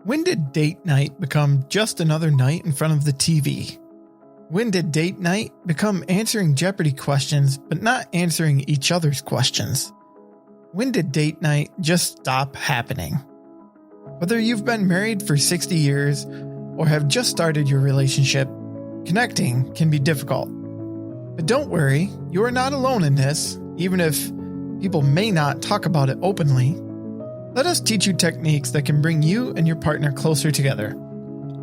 When did date night become just another night in front of the TV? When did date night become answering Jeopardy questions, but not answering each other's questions? When did date night just stop happening? Whether you've been married for 60 years or have just started your relationship, connecting can be difficult. But don't worry, you are not alone in this, even if people may not talk about it openly. Let us teach you techniques that can bring you and your partner closer together.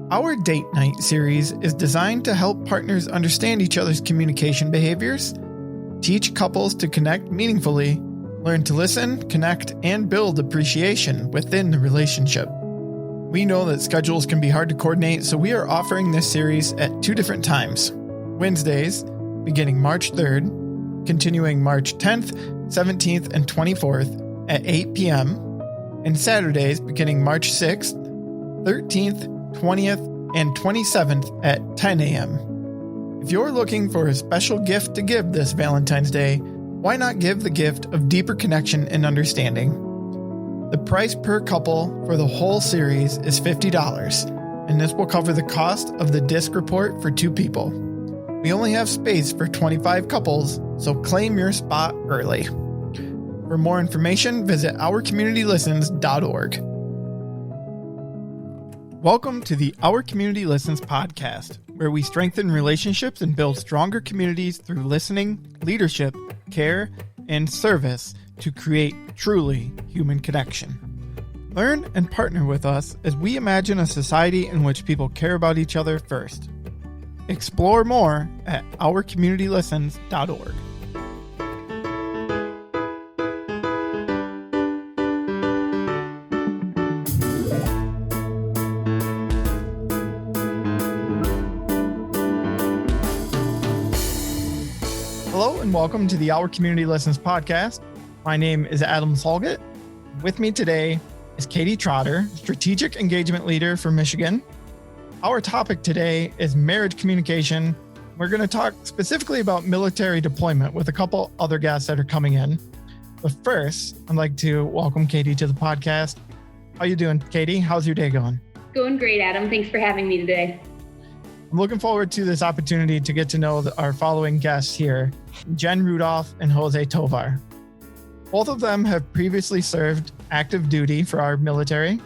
Our Date Night series is designed to help partners understand each other's communication behaviors, teach couples to connect meaningfully, learn to listen, connect, and build appreciation within the relationship. We know that schedules can be hard to coordinate, so we are offering this series at 2 different times. Wednesdays, beginning March 3rd, continuing March 10th, 17th, and 24th at 8 p.m., and Saturdays beginning March 6th, 13th, 20th, and 27th at 10 a.m. If you're looking for a special gift to give this Valentine's Day, why not give the gift of deeper connection and understanding? The price per couple for the whole series is $50, and this will cover the cost of the disc report for 2 people. We only have space for 25 couples, so claim your spot early. For more information, visit ourcommunitylistens.org. Welcome to the Our Community Listens podcast, where we strengthen relationships and build stronger communities through listening, leadership, care, and service to create truly human connection. Learn and partner with us as we imagine a society in which people care about each other first. Explore more at ourcommunitylistens.org. Hello and welcome to the Our Community Listens podcast. My name is Adam Salgat. With me today is Katie Trotter, Strategic Engagement Leader for Michigan. Our topic today is marriage communication. We're going to talk specifically about military deployment with a couple other guests that are coming in. But first, I'd like to welcome Katie to the podcast. How you doing, Katie? How's your day going? Going great, Adam. Thanks for having me today. I'm looking forward to this opportunity to get to know our following guests here, Jen Rudolph and Jose Tovar. Both of them have previously served active duty for our military.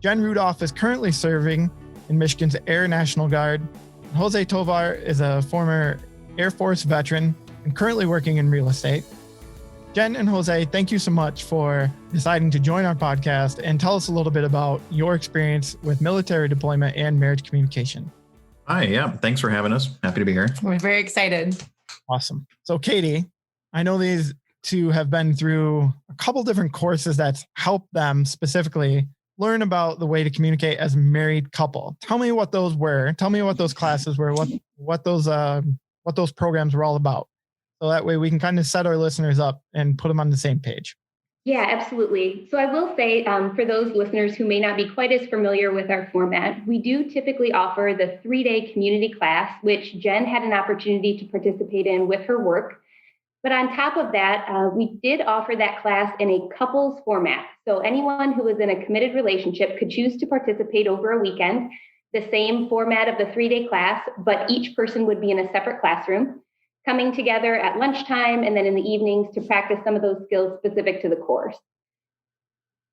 Jen Rudolph is currently serving in Michigan's Air National Guard. Jose Tovar is a former Air Force veteran and currently working in real estate. Jen and Jose, thank you so much for deciding to join our podcast and tell us a little bit about your experience with military deployment and marriage communication. Hi, yeah. Thanks for having us. Happy to be here. We're very excited. Awesome. So Katie, I know these two have been through a couple different courses that's helped them specifically learn about the way to communicate as a married couple. Tell me what those were. Tell me what those classes were, what those programs were all about. So that way we can kind of set our listeners up and put them on the same page. Yeah, absolutely. So I will say for those listeners who may not be quite as familiar with our format, we do typically offer the 3-day community class, which Jen had an opportunity to participate in with her work. But on top of that, we did offer that class in a couples format. So anyone who was in a committed relationship could choose to participate over a weekend, the same format of the 3-day class, but each person would be in a separate classroom, coming together at lunchtime and then in the evenings to practice some of those skills specific to the course.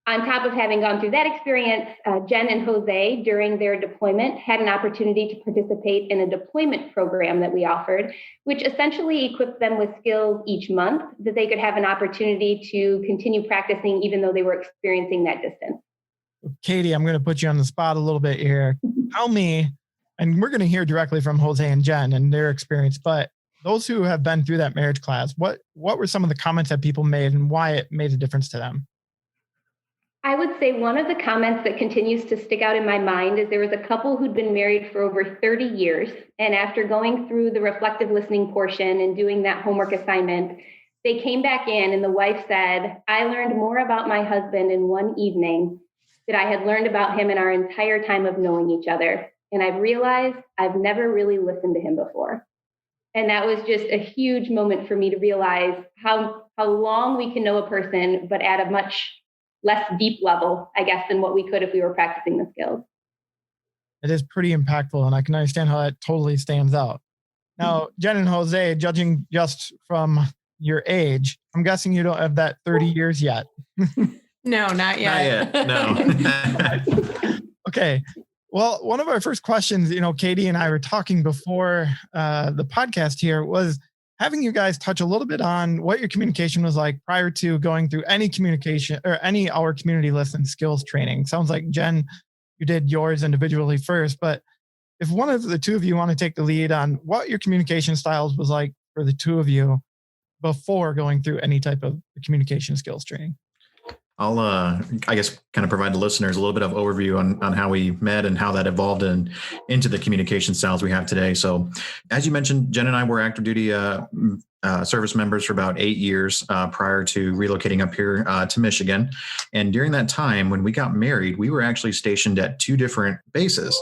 On top of having gone through that experience, Jen and Jose, during their deployment, had an opportunity to participate in a deployment program that we offered, which essentially equipped them with skills each month that they could have an opportunity to continue practicing even though they were experiencing that distance. Katie, I'm going to put you on the spot a little bit here. Tell me, and we're going to hear directly from Jose and Jen and their experience, but those who have been through that marriage class, what were some of the comments that people made and why it made a difference to them? I would say one of the comments that continues to stick out in my mind is there was a couple who'd been married for over 30 years. And after going through the reflective listening portion and doing that homework assignment, they came back in and the wife said, I learned more about my husband in one evening that I had learned about him in our entire time of knowing each other. And I've realized I've never really listened to him before. And that was just a huge moment for me to realize how long we can know a person, but at a much less deep level, I guess, than what we could if we were practicing the skills. It is pretty impactful, and I can understand how that totally stands out. Now, Jen and Jose, judging just from your age, I'm guessing you don't have that 30 years yet. No, not yet. Not yet. No. Okay. Well, one of our first questions, Katie and I were talking before the podcast here, was having you guys touch a little bit on what your communication was like prior to going through any communication or any Our Community Listen skills training. Sounds like, Jen, you did yours individually first, but if one of the two of you want to take the lead on what your communication styles was like for the two of you before going through any type of communication skills training. I'll, I guess, kind of provide the listeners a little bit of overview on how we met and how that evolved into the communication styles we have today. So as you mentioned, Jen and I were active duty service members for about 8 years prior to relocating up here to Michigan. And during that time, when we got married, we were actually stationed at 2 different bases,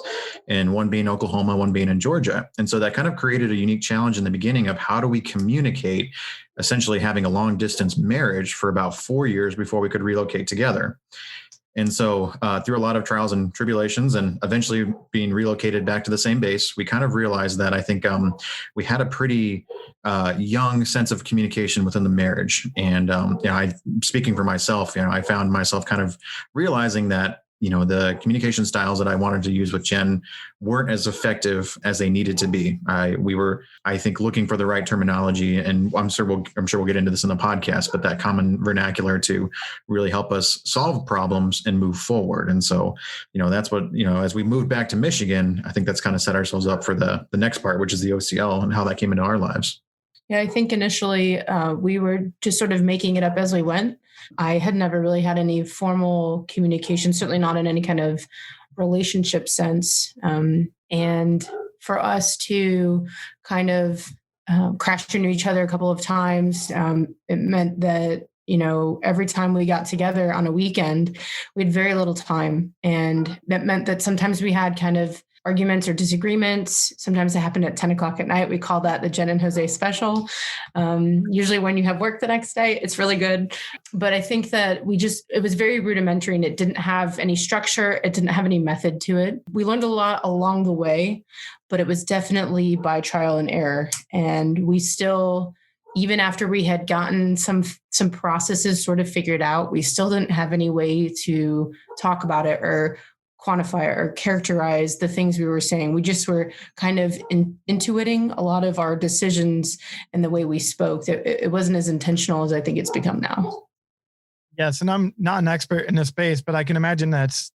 and one being Oklahoma, one being in Georgia. And so that kind of created a unique challenge in the beginning of how do we communicate, essentially having a long distance marriage for about 4 years before we could relocate together. And so through a lot of trials and tribulations and eventually being relocated back to the same base, we kind of realized that I think we had a pretty young sense of communication within the marriage. And speaking for myself, I found myself kind of realizing that the communication styles that I wanted to use with Jen weren't as effective as they needed to be. We were, I think, looking for the right terminology, and I'm sure we'll get into this in the podcast, but that common vernacular to really help us solve problems and move forward. And so, that's what, as we moved back to Michigan, I think that's kind of set ourselves up for the next part, which is the OCL and how that came into our lives. Yeah, I think initially we were just sort of making it up as we went. I had never really had any formal communication, certainly not in any kind of relationship sense. And for us to kind of crash into each other a couple of times, it meant that, every time we got together on a weekend, we had very little time. And that meant that sometimes we had kind of arguments or disagreements. Sometimes it happened at 10 o'clock at night. We call that the Jen and Jose special. Usually when you have work the next day, it's really good. But I think that it was very rudimentary and it didn't have any structure. It didn't have any method to it. We learned a lot along the way, but it was definitely by trial and error. And we still, even after we had gotten some processes sort of figured out, we still didn't have any way to talk about it or quantify or characterize the things we were saying. We just were kind of intuiting a lot of our decisions and the way we spoke. It wasn't as intentional as I think it's become now. Yes, and I'm not an expert in this space, but I can imagine that's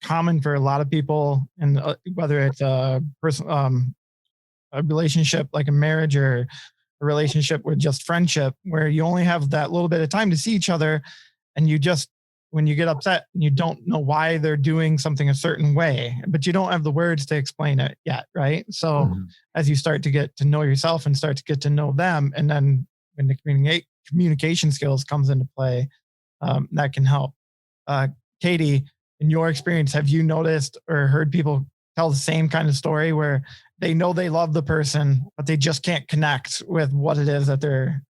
common for a lot of people, and whether it's a relationship like a marriage or a relationship with just friendship, where you only have that little bit of time to see each other, and when you get upset, you don't know why they're doing something a certain way, but you don't have the words to explain it yet, right? So as you start to get to know yourself and start to get to know them, and then when the communication skills comes into play, that can help. Katie, in your experience, have you noticed or heard people tell the same kind of story where they know they love the person, but they just can't connect with what it is that they're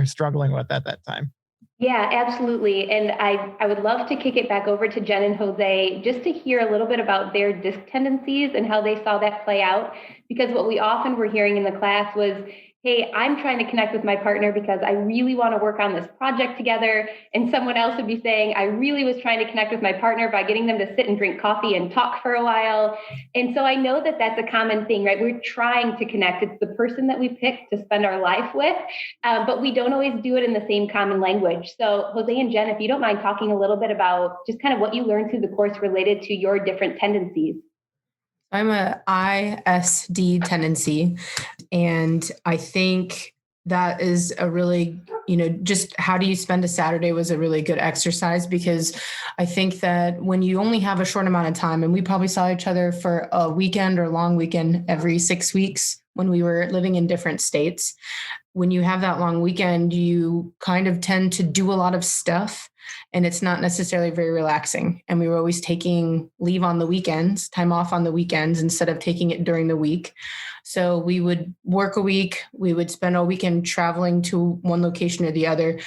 struggling with at that time? Yeah, absolutely. And I would love to kick it back over to Jen and Jose just to hear a little bit about their disc tendencies and how they saw that play out. Because what we often were hearing in the class was, hey, I'm trying to connect with my partner because I really want to work on this project together. And someone else would be saying, I really was trying to connect with my partner by getting them to sit and drink coffee and talk for a while. And so I know that that's a common thing, right? We're trying to connect. It's the person that we pick to spend our life with, but we don't always do it in the same common language. So Jose and Jen, if you don't mind talking a little bit about just kind of what you learned through the course related to your different tendencies. I'm a ISD tendency, and I think that is a really, just how do you spend a Saturday was a really good exercise, because I think that when you only have a short amount of time, and we probably saw each other for a weekend or long weekend every 6 weeks when we were living in different states, when you have that long weekend, you kind of tend to do a lot of stuff, and it's not necessarily very relaxing. And we were always taking leave on the weekends, time off on the weekends instead of taking it during the week. So we would work a week, we would spend a weekend traveling to one location or the other,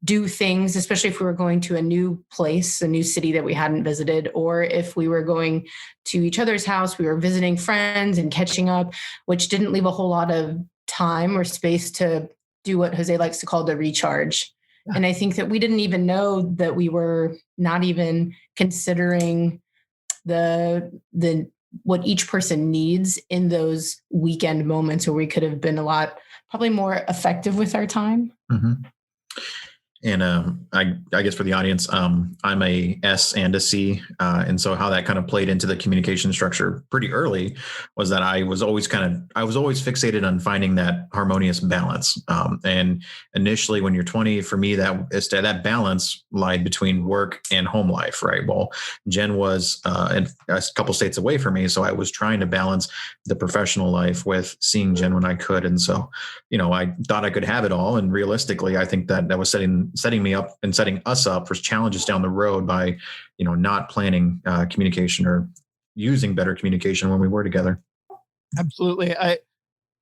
do things, especially if we were going to a new place, a new city that we hadn't visited, or if we were going to each other's house, we were visiting friends and catching up, which didn't leave a whole lot of time or space to do what Jose likes to call the recharge. And I think that we didn't even know that we were not even considering the what each person needs in those weekend moments where we could have been probably more effective with our time. Mm-hmm. And I guess for the audience, I'm a S and a C. And so how that kind of played into the communication structure pretty early was that I was always fixated on finding that harmonious balance. And initially when you're 20, for me, that balance lied between work and home life, right? Well, Jen was a couple states away from me. So I was trying to balance the professional life with seeing Jen when I could. And so, I thought I could have it all. And realistically, I think that was setting me up and setting us up for challenges down the road by, not planning communication or using better communication when we were together. Absolutely. I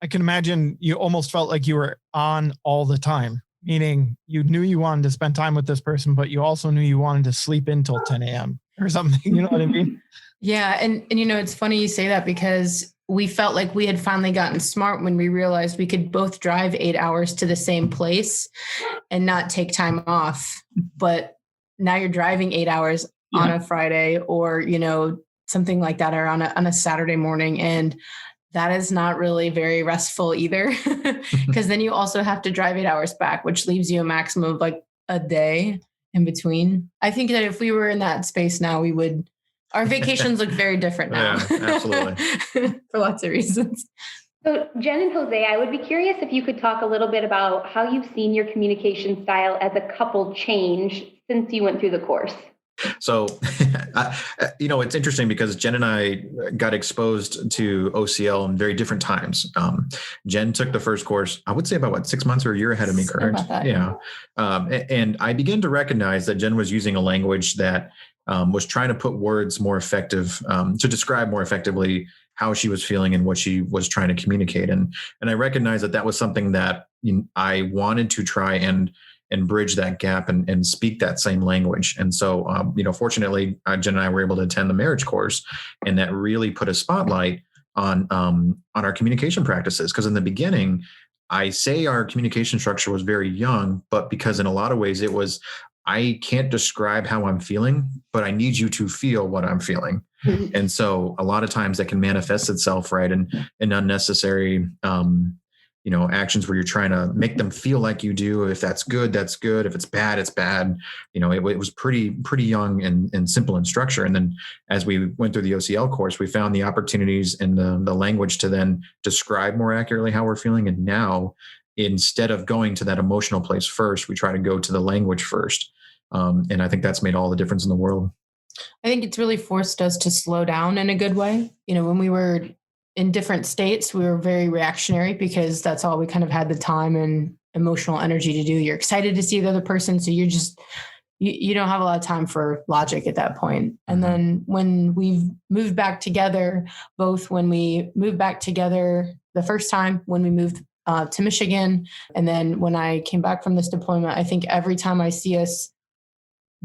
can imagine you almost felt like you were on all the time, meaning you knew you wanted to spend time with this person, but you also knew you wanted to sleep in till 10 a.m. or something. You know what I mean? Yeah. And it's funny you say that because we felt like we had finally gotten smart when we realized we could both drive 8 hours to the same place and not take time off. But now you're driving 8 hours on a Friday or, something like that, or on a Saturday morning. And that is not really very restful either, because then you also have to drive 8 hours back, which leaves you a maximum of like a day in between. I think that if we were in that space now, our vacations look very different now. Yeah, absolutely. For lots of reasons. So Jen and Jose, I would be curious if you could talk a little bit about how you've seen your communication style as a couple change since you went through the course. So, it's interesting because Jen and I got exposed to OCL in very different times. Jen took the first course, I would say about 6 months or a year ahead of me, correct? Yeah. And I began to recognize that Jen was using a language that was trying to put words more effective, to describe more effectively how she was feeling and what she was trying to communicate. And I recognized that was something that I wanted to try and bridge that gap and speak that same language. And so, fortunately, Jen and I were able to attend the marriage course, and that really put a spotlight on our communication practices. Because in the beginning, I say our communication structure was very young, but because in a lot of ways it was, I can't describe how I'm feeling, but I need you to feel what I'm feeling. And so a lot of times that can manifest itself, right, in unnecessary actions where you're trying to make them feel like you do. If that's good, that's good. If it's bad, it's bad. It was pretty young and simple in structure. And then as we went through the OCL course, we found the opportunities in the language to then describe more accurately how we're feeling. And now, instead of going to that emotional place first, we try to go to the language first. And I think that's made all the difference in the world. I think it's really forced us to slow down in a good way. When we were in different states, we were very reactionary because that's all we kind of had the time and emotional energy to do. You're excited to see the other person. So you don't have a lot of time for logic at that point. And then when we've moved back together, both when we moved back together the first time, when we moved to Michigan, and then when I came back from this deployment, I think every time I see us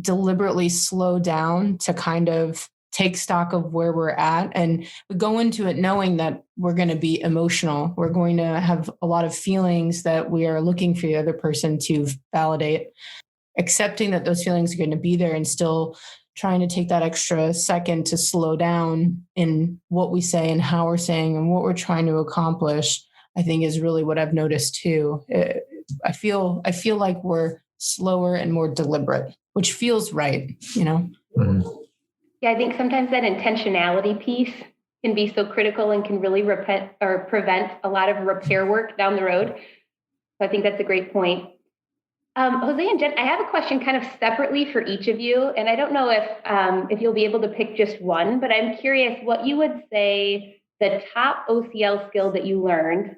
deliberately slow down to kind of take stock of where we're at, and we go into it knowing that we're going to be emotional. We're going to have a lot of feelings that we are looking for the other person to validate, accepting that those feelings are going to be there, and still trying to take that extra second to slow down in what we say and how we're saying and what we're trying to accomplish, I think is really what I've noticed too. I feel like we're slower and more deliberate, which feels right, Mm-hmm. Yeah, I think sometimes that intentionality piece can be so critical and can really prevent a lot of repair work down the road. So I think that's a great point. Jose and Jen, I have a question kind of separately for each of you. And I don't know if you'll be able to pick just one, but I'm curious what you would say the top OCL skill that you learned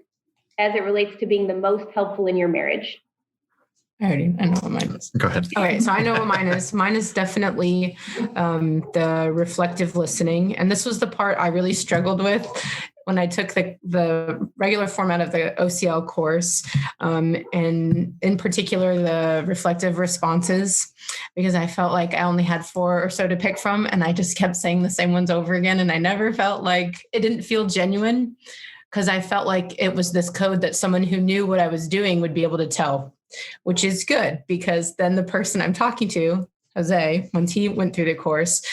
as it relates to being the most helpful in your marriage? I know what mine is. Go ahead. Okay, so I know what mine is. Mine is definitely the reflective listening. And this was the part I really struggled with when I took the regular format of the OCL course, and in particular, the reflective responses, because I felt like I only had 4 or so to pick from, and I just kept saying the same ones over again. And I never felt like it didn't feel genuine, because I felt like it was this code that someone who knew what I was doing would be able to tell, which is good, because then the person I'm talking to, Jose, once he went through the course,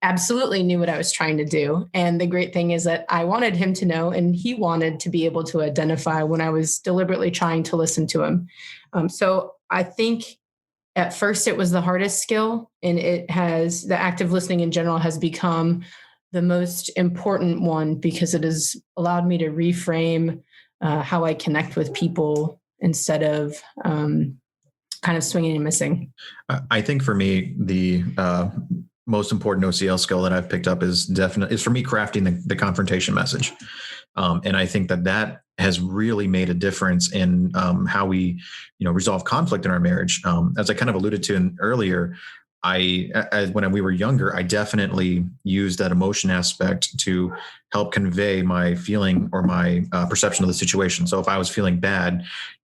absolutely knew what I was trying to do. And the great thing is that I wanted him to know, and he wanted to be able to identify when I was deliberately trying to listen to him. So I think at first it was the hardest skill, and the active listening in general has become the most important one, because it has allowed me to reframe how I connect with people instead of kind of swinging and missing. I think for me, the most important OCL skill that I've picked up is for me crafting the confrontation message. And I think that has really made a difference in how we, resolve conflict in our marriage. As I kind of alluded to earlier, when we were younger, I definitely used that emotion aspect to help convey my feeling or my perception of the situation. So if I was feeling bad,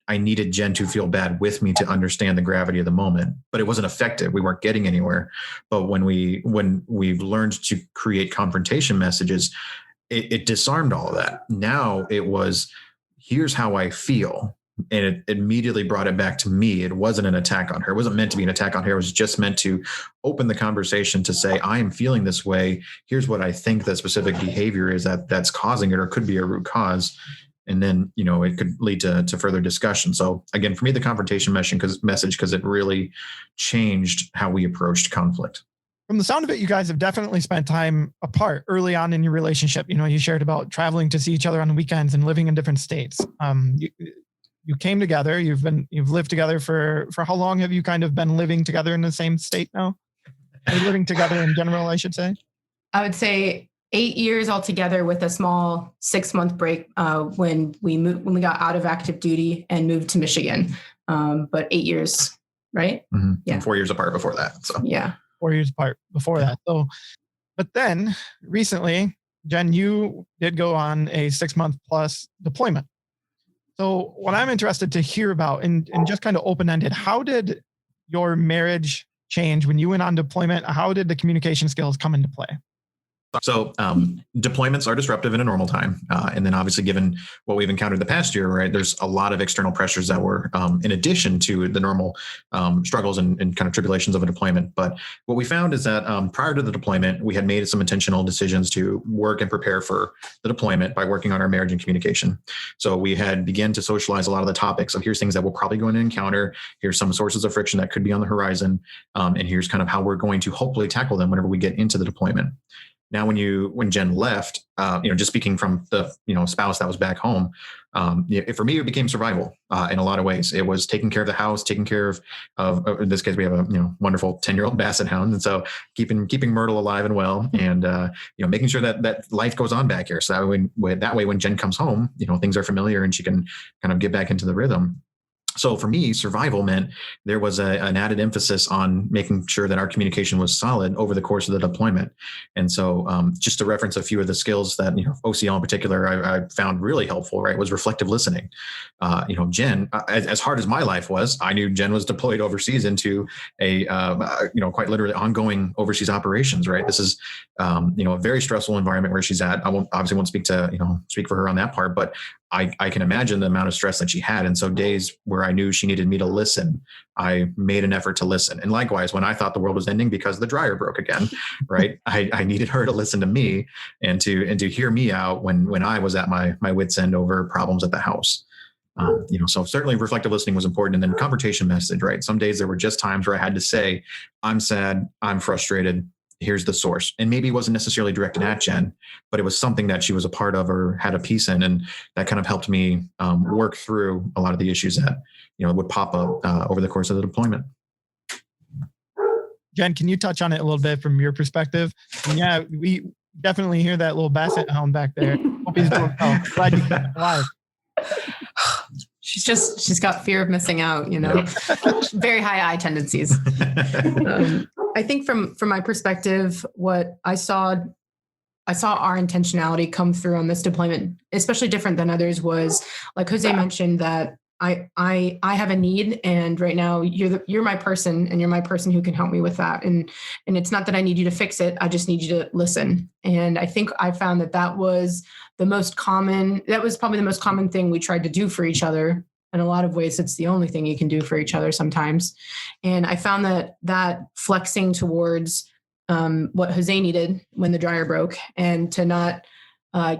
I needed Jen to feel bad with me to understand the gravity of the moment, but it wasn't effective. We weren't getting anywhere. But when we've learned to create confrontation messages, it disarmed all of that. Now it was, here's how I feel. And it immediately brought it back to me. It wasn't an attack on her. It wasn't meant to be an attack on her. It was just meant to open the conversation to say, I am feeling this way. Here's what I think the specific behavior is that's causing it, or could be a root cause. And then, it could lead to further discussion. So again, for me, the confrontation message, because it really changed how we approached conflict. From the sound of it, you guys have definitely spent time apart early on in your relationship. You shared about traveling to see each other on the weekends and living in different states. You came together. You've lived together for how long have you kind of been living together in the same state now? Or living together in general, I should say. I would say 8 years altogether, with a small 6-month break when we got out of active duty and moved to Michigan. But 8 years, right? Mm-hmm. Yeah. And 4 years apart before that. So yeah, 4 years apart before that. So, but then recently, Jen, you did go on a 6-month plus deployment. So what I'm interested to hear about, and just kind of open-ended, how did your marriage change when you went on deployment? How did the communication skills come into play? So deployments are disruptive in a normal time. And then obviously, given what we've encountered the past year, right, there's a lot of external pressures that were in addition to the normal struggles and kind of tribulations of a deployment. But what we found is that prior to the deployment, we had made some intentional decisions to work and prepare for the deployment by working on our marriage and communication. So we had begun to socialize a lot of the topics of, here's things that we're probably going to encounter. Here's some sources of friction that could be on the horizon. And here's kind of how we're going to hopefully tackle them whenever we get into the deployment. Now, when Jen left, just speaking from the, spouse that was back home, for me, it became survival in a lot of ways. It was taking care of the house, taking care of in this case, we have a, wonderful 10-year-old basset hound. And so keeping Myrtle alive and well, and, making sure that life goes on back here. So that way, when Jen comes home, things are familiar and she can kind of get back into the rhythm. So for me, survival meant there was an added emphasis on making sure that our communication was solid over the course of the deployment. And so just to reference a few of the skills that, OCL in particular, I found really helpful, right, was reflective listening. Jen, as hard as my life was, I knew Jen was deployed overseas into a, quite literally ongoing overseas operations, right? This is, a very stressful environment where she's at. I won't speak for her on that part, but I can imagine the amount of stress that she had. And so days where I knew she needed me to listen, I made an effort to listen. And likewise, when I thought the world was ending because the dryer broke again, right, I needed her to listen to me and to hear me out when I was at my wit's end over problems at the house. So certainly reflective listening was important. And then confrontation message, right? Some days there were just times where I had to say, I'm sad, I'm frustrated. Here's the source. And maybe it wasn't necessarily directed at Jen, but it was something that she was a part of or had a piece in. And that kind of helped me work through a lot of the issues that, would pop up over the course of the deployment. Jen, can you touch on it a little bit from your perspective? And yeah, we definitely hear that little basset hound back there. Hope he's doing well. Glad you kept him alive. She's got fear of missing out, very high eye tendencies. I think from my perspective, what I saw our intentionality come through on this deployment, especially different than others, was like Jose mentioned that I have a need, and right now you're my person, and you're my person who can help me with that. And it's not that I need you to fix it. I just need you to listen. And I think I found that was probably the most common thing we tried to do for each other. In a lot of ways, it's the only thing you can do for each other sometimes. And I found that flexing towards what Jose needed when the dryer broke, and to not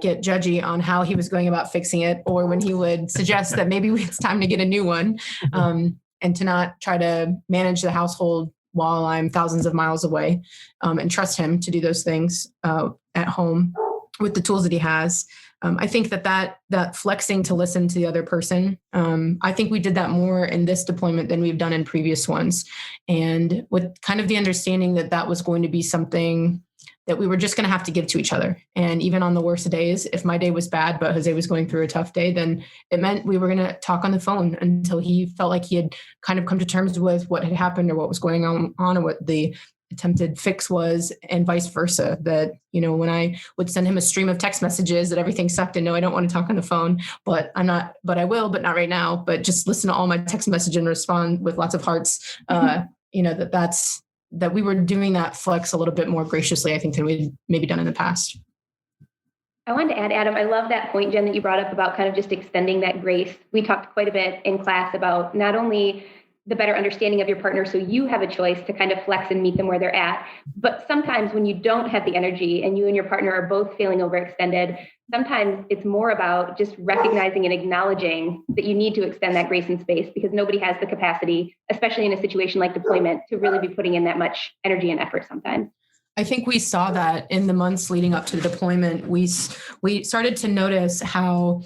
get judgy on how he was going about fixing it, or when he would suggest that maybe it's time to get a new one, and to not try to manage the household while I'm thousands of miles away, and trust him to do those things at home with the tools that he has. I think that flexing to listen to the other person, I think we did that more in this deployment than we've done in previous ones. And with kind of the understanding that was going to be something that we were just going to have to give to each other. And even on the worst days, if my day was bad, but Jose was going through a tough day, then it meant we were going to talk on the phone until he felt like he had kind of come to terms with what had happened or what was going on or what the attempted fix was, and vice versa. That, when I would send him a stream of text messages that everything sucked and no, I don't want to talk on the phone, but I will, but not right now, but just listen to all my text message and respond with lots of hearts. That we were doing that flex a little bit more graciously, I think, than we'd maybe done in the past. I wanted to add, Adam, I love that point, Jen, that you brought up about kind of just extending that grace. We talked quite a bit in class about not only the better understanding of your partner, so you have a choice to kind of flex and meet them where they're at. But sometimes when you don't have the energy and you and your partner are both feeling overextended, sometimes it's more about just recognizing and acknowledging that you need to extend that grace and space, because nobody has the capacity, especially in a situation like deployment, to really be putting in that much energy and effort sometimes. I think we saw that in the months leading up to the deployment. We started to notice how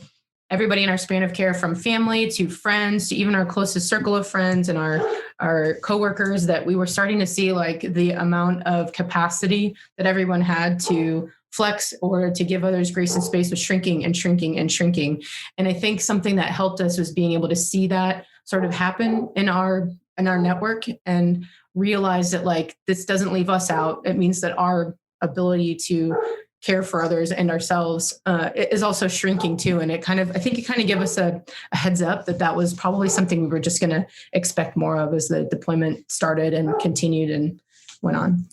everybody in our span of care, from family to friends to even our closest circle of friends and our coworkers, that we were starting to see like the amount of capacity that everyone had to flex or to give others grace and space was shrinking and shrinking and shrinking. And I think something that helped us was being able to see that sort of happen in our network and realize that like this doesn't leave us out. It means that our ability to care for others and ourselves is also shrinking too. And I think it kind of gave us a heads up that was probably something we were just going to expect more of as the deployment started and continued and went on.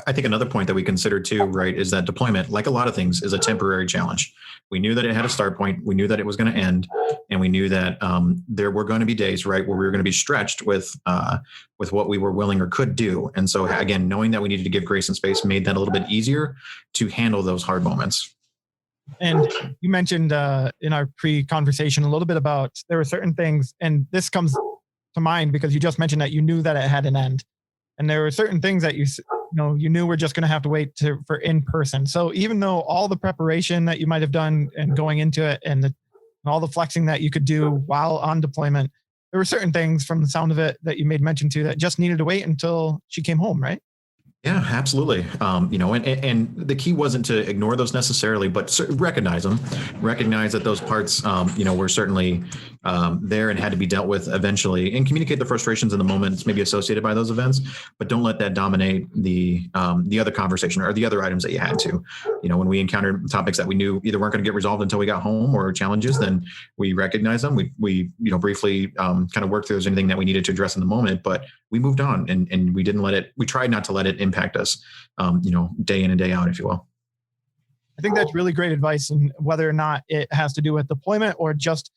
I think another point that we consider too, right, is that deployment, like a lot of things, is a temporary challenge. We knew that it had a start point. We knew that it was going to end, and we knew that there were going to be days, right, where we were going to be stretched with what we were willing or could do. And so, again, knowing that we needed to give grace and space made that a little bit easier to handle those hard moments. And you mentioned in our pre-conversation a little bit about there were certain things, and this comes to mind because you just mentioned that you knew that it had an end. And there were certain things that you knew we're just going to have to wait for in person. So even though all the preparation that you might have done and going into it and all the flexing that you could do while on deployment, there were certain things from the sound of it that you made mention to that just needed to wait until she came home, right? Yeah, absolutely. And the key wasn't to ignore those necessarily, but recognize them, recognize that those parts, were certainly there and had to be dealt with eventually, and communicate the frustrations in the moments maybe associated by those events, but don't let that dominate the other conversation or the other items that you had to. When we encountered topics that we knew either weren't going to get resolved until we got home, or challenges, then we recognized them. We briefly kind of worked through anything that we needed to address in the moment, but we moved on and we tried not to let it impact us, day in and day out, if you will. I think that's really great advice, and whether or not it has to do with deployment or just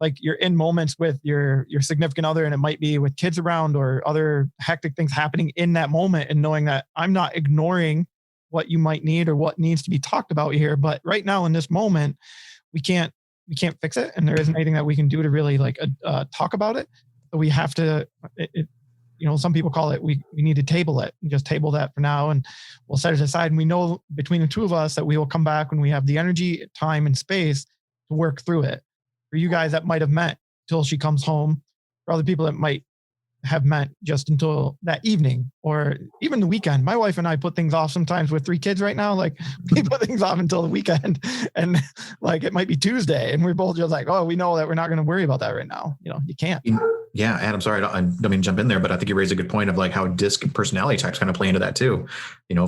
like you're in moments with your significant other, and it might be with kids around or other hectic things happening in that moment, and knowing that I'm not ignoring what you might need or what needs to be talked about here, but right now in this moment, we can't fix it, and there isn't anything that we can do to really talk about it. So we have to. Some people call it, we need to table it and just table that for now, and we'll set it aside. And we know between the two of us that we will come back when we have the energy, time, and space to work through it. For you guys, that might have meant till she comes home. For other people, it might have meant just until that evening or even the weekend. My wife and I put things off sometimes with 3 kids right now. Like we put things off until the weekend and like it might be Tuesday and we're both just like, oh, we know that we're not going to worry about that right now. You can't. Yeah, Adam, sorry, I don't mean to jump in there, but I think you raised a good point of like how DISC personality types kind of play into that too.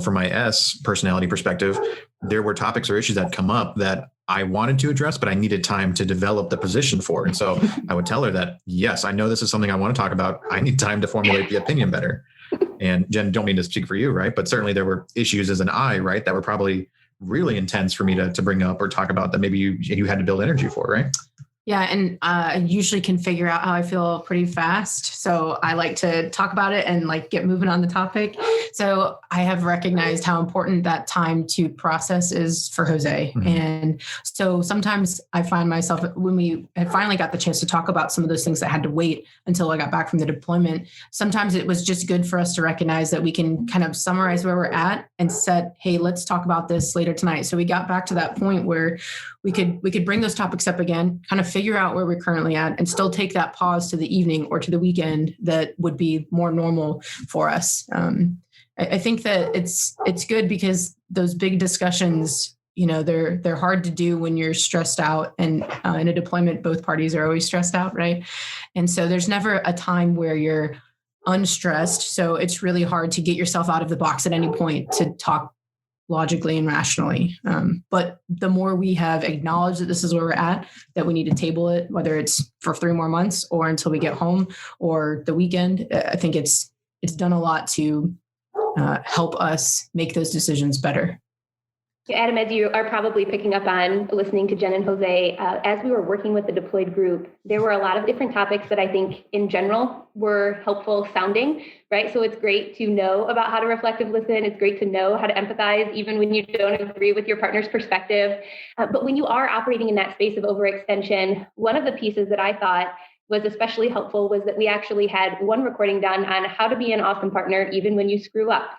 From my S personality perspective, there were topics or issues that come up that I wanted to address, but I needed time to develop the position for. And so I would tell her that, yes, I know this is something I want to talk about. I need time to formulate the opinion better. And Jen, don't mean to speak for you, right? But certainly there were issues as an I, right, that were probably really intense for me to bring up or talk about that maybe you had to build energy for, right? Yeah. And I usually can figure out how I feel pretty fast. So I like to talk about it and like get moving on the topic. So I have recognized how important that time to process is for Jose. Mm-hmm. And so sometimes I find myself when we had finally got the chance to talk about some of those things that had to wait until I got back from the deployment, sometimes it was just good for us to recognize that we can kind of summarize where we're at and set, hey, let's talk about this later tonight. So we got back to that point where we could bring those topics up again, kind of figure out where we're currently at and still take that pause to the evening or to the weekend that would be more normal for us. I think that it's good because those big discussions, they're hard to do when you're stressed out, and in a deployment, both parties are always stressed out, right? And so there's never a time where you're unstressed. So it's really hard to get yourself out of the box at any point to talk logically and rationally. But the more we have acknowledged that this is where we're at, that we need to table it, whether it's for 3 more months or until we get home or the weekend, I think it's done a lot to help us make those decisions better. Adam, as you are probably picking up on listening to Jen and Jose, as we were working with the deployed group, there were a lot of different topics that I think in general were helpful sounding, right? So it's great to know about how to reflective listen. It's great to know how to empathize, even when you don't agree with your partner's perspective. But when you are operating in that space of overextension, one of the pieces that I thought was especially helpful was that we actually had one recording done on how to be an awesome partner, even when you screw up.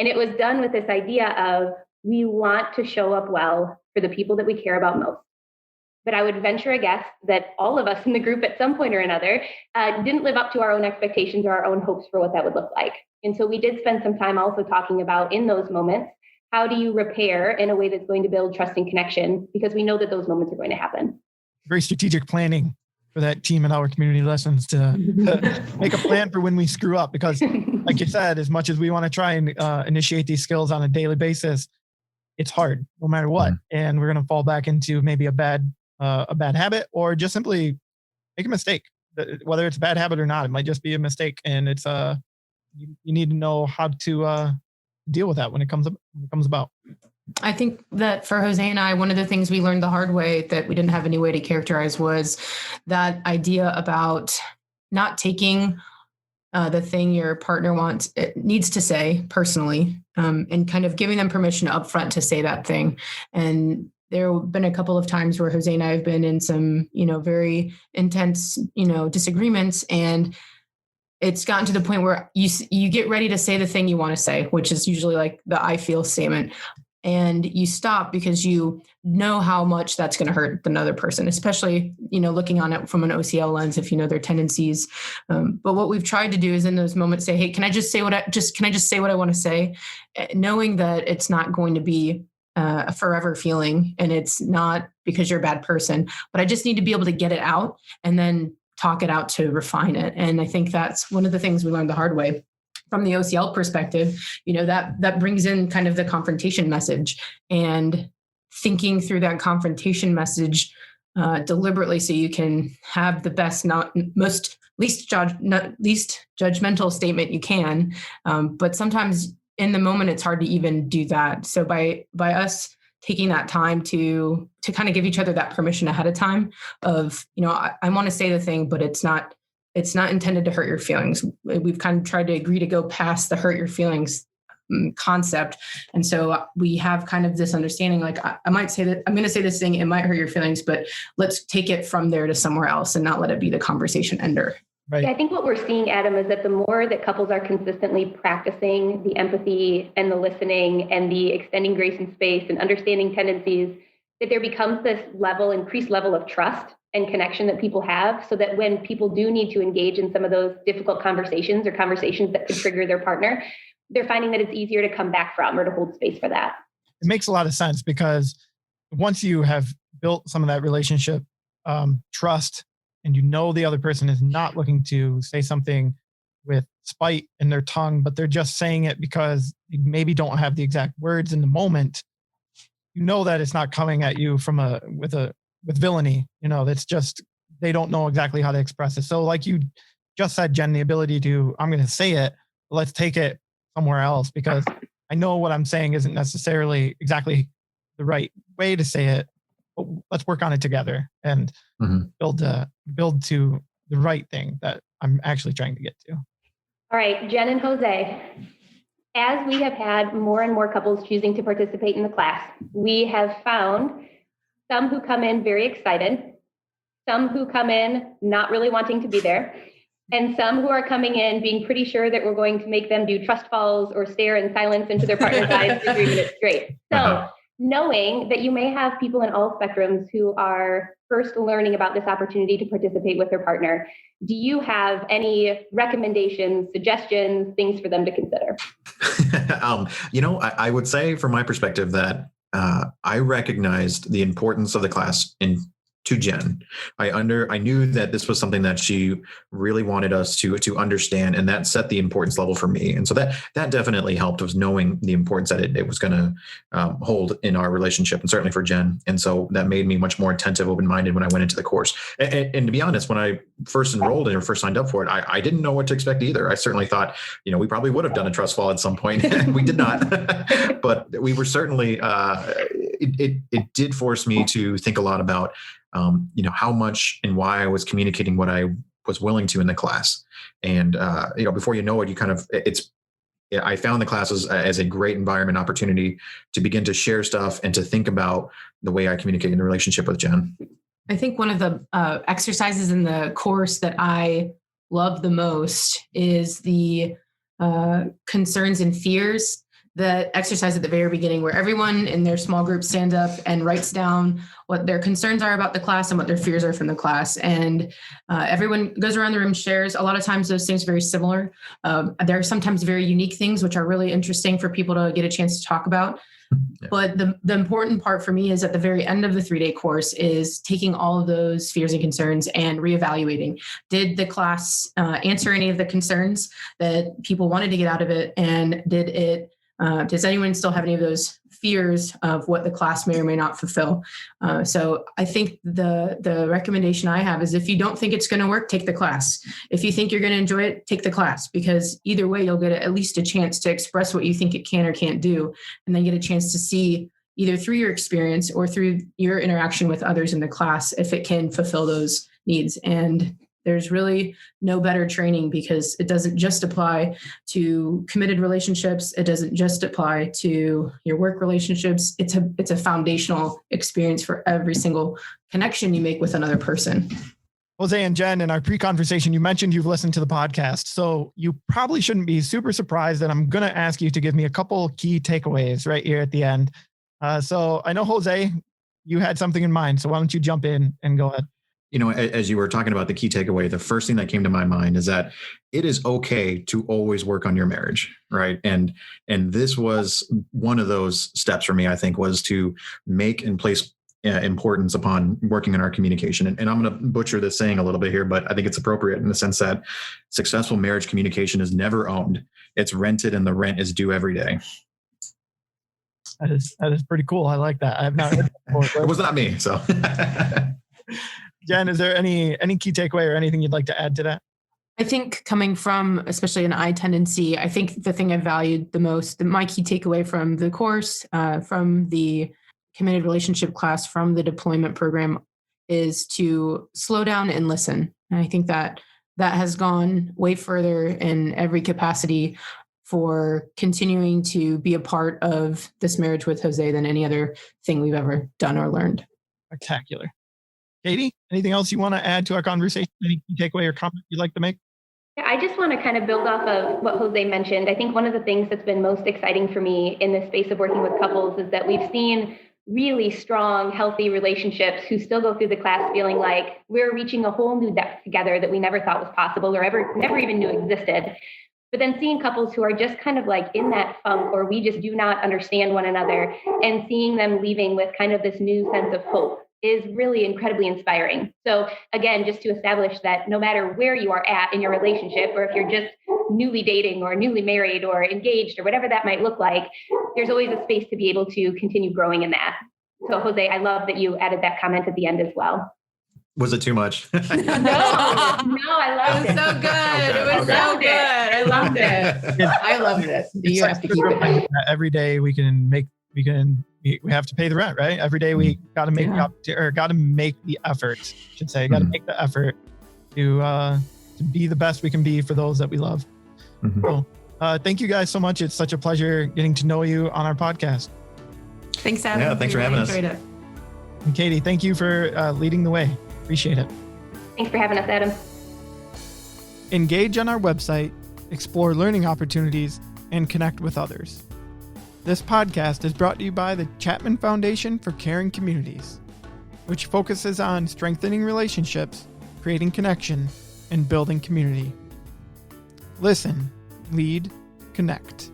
And it was done with this idea of, we want to show up well for the people that we care about most. But I would venture a guess that all of us in the group at some point or another didn't live up to our own expectations or our own hopes for what that would look like. And so we did spend some time also talking about, in those moments, how do you repair in a way that's going to build trust and connection? Because we know that those moments are going to happen. Very strategic planning for that team in our community lessons to make a plan for when we screw up. Because like you said, as much as we want to try and initiate these skills on a daily basis, it's hard no matter what. And we're going to fall back into maybe a bad habit or just simply make a mistake, whether it's a bad habit or not. It might just be a mistake. And it's you need to know how to deal with that when it comes about. I think that for Jose and I, one of the things we learned the hard way that we didn't have any way to characterize was that idea about not taking the thing your partner needs to say personally, and kind of giving them permission up front to say that thing. And there have been a couple of times where Jose and I have been in some, very intense, disagreements, and it's gotten to the point where you get ready to say the thing you want to say, which is usually like the I feel statement. And you stop because you know how much that's going to hurt another person, especially, looking on it from an OCL lens, if you know their tendencies. But what we've tried to do is in those moments say, hey, can I just say what I want to say? Knowing that it's not going to be a forever feeling, and it's not because you're a bad person, but I just need to be able to get it out and then talk it out to refine it. And I think that's one of the things we learned the hard way. From the OCL perspective, that brings in kind of the confrontation message and thinking through that confrontation message deliberately so you can have the best, least judgmental statement you can. But sometimes in the moment, it's hard to even do that. So by us taking that time to kind of give each other that permission ahead of time of, I want to say the thing, but it's not intended to hurt your feelings. We've kind of tried to agree to go past the hurt your feelings concept. And so we have kind of this understanding, like I might say that I'm going to say this thing, it might hurt your feelings, but let's take it from there to somewhere else and not let it be the conversation ender. Right. Yeah, I think what we're seeing, Adam, is that the more that couples are consistently practicing the empathy and the listening and the extending grace and space and understanding tendencies, that there becomes this increased level of trust and connection that people have, so that when people do need to engage in some of those difficult conversations or conversations that could trigger their partner, they're finding that it's easier to come back from or to hold space for that. It makes a lot of sense, because once you have built some of that relationship, trust, and you know the other person is not looking to say something with spite in their tongue, but they're just saying it because they maybe don't have the exact words in the moment, you know that it's not coming at you from with villainy. That's just, they don't know exactly how to express it. So like you just said, Jen, the ability to, I'm going to say it, let's take it somewhere else, because I know what I'm saying isn't necessarily exactly the right way to say it, but let's work on it together and build to the right thing that I'm actually trying to get to. All right, Jen and Jose, as we have had more and more couples choosing to participate in the class, we have found some who come in very excited, some who come in not really wanting to be there, and some who are coming in being pretty sure that we're going to make them do trust falls or stare in silence into their partner's eyes for 3 minutes straight. So knowing that you may have people in all spectrums who are first learning about this opportunity to participate with their partner, do you have any recommendations, suggestions, things for them to consider? I would say from my perspective that I recognized the importance of the class to Jen. I knew that this was something that she really wanted us to understand, and that set the importance level for me. And so that definitely helped, was knowing the importance that it was going to hold in our relationship, and certainly for Jen. And so that made me much more attentive, open-minded when I went into the course. And to be honest, when I first enrolled in or first signed up for it, I didn't know what to expect either. I certainly thought, we probably would have done a trust fall at some point. We did not, but we were certainly, it did force me to think a lot about how much and why I was communicating what I was willing to in the class. And, before you know it, I found the classes as a great environment opportunity to begin to share stuff and to think about the way I communicate in the relationship with Jen. I think one of the exercises in the course that I love the most is the concerns and fears, the exercise at the very beginning where everyone in their small group stands up and writes down what their concerns are about the class and what their fears are from the class. And everyone goes around the room, shares. A lot of times those things are very similar. There are sometimes very unique things, which are really interesting for people to get a chance to talk about. Yeah. But the important part for me is at the very end of the 3-day course is taking all of those fears and concerns and reevaluating. Did the class answer any of the concerns that people wanted to get out of it? And does anyone still have any of those fears of what the class may or may not fulfill? So I think the recommendation I have is, if you don't think it's going to work, take the class. If you think you're going to enjoy it, take the class, because either way, you'll get at least a chance to express what you think it can or can't do, and then get a chance to see either through your experience or through your interaction with others in the class if it can fulfill those needs. And there's really no better training, because it doesn't just apply to committed relationships. It doesn't just apply to your work relationships. It's a foundational experience for every single connection you make with another person. Jose and Jen, in our pre-conversation, you mentioned you've listened to the podcast, so you probably shouldn't be super surprised that I'm going to ask you to give me a couple key takeaways right here at the end. So I know, Jose, you had something in mind, so why don't you jump in and go ahead? As you were talking about the key takeaway, the first thing that came to my mind is that it is okay to always work on your marriage, right? And this was one of those steps for me, I think, was to make and place importance upon working on our communication. And I'm going to butcher this saying a little bit here, but I think it's appropriate in the sense that successful marriage communication is never owned. It's rented, and the rent is due every day. That is pretty cool. I like that. I have not heard that before. It was not me, so... Jen, is there any key takeaway or anything you'd like to add to that? I think coming from, especially an I tendency, I think the thing I valued the most, my key takeaway from the course, from the committed relationship class, from the deployment program, is to slow down and listen. And I think that has gone way further in every capacity for continuing to be a part of this marriage with Jose than any other thing we've ever done or learned. Spectacular. Katie, anything else you want to add to our conversation? Any takeaway or comment you'd like to make? Yeah, I just want to kind of build off of what Jose mentioned. I think one of the things that's been most exciting for me in this space of working with couples is that we've seen really strong, healthy relationships who still go through the class feeling like we're reaching a whole new depth together that we never thought was possible or never even knew existed. But then seeing couples who are just kind of like in that funk, or we just do not understand one another, and seeing them leaving with kind of this new sense of hope is really incredibly inspiring. So again, just to establish that no matter where you are at in your relationship, or if you're just newly dating or newly married or engaged or whatever that might look like, there's always a space to be able to continue growing in that. So Jose, I love that you added that comment at the end as well. Was it too much? No, I loved it. It was so good. It was so good. I loved it. I loved it. You have to keep it. Every day we have to pay the rent, right? Every day we got to make the effort. I should say, got to make the effort to be the best we can be for those that we love. So, thank you guys so much. It's such a pleasure getting to know you on our podcast. Thanks, Adam. Yeah, thanks for having us. It. And Katie, thank you for leading the way. Appreciate it. Thanks for having us, Adam. Engage on our website, explore learning opportunities, and connect with others. This podcast is brought to you by the Chapman Foundation for Caring Communities, which focuses on strengthening relationships, creating connection, and building community. Listen, lead, connect.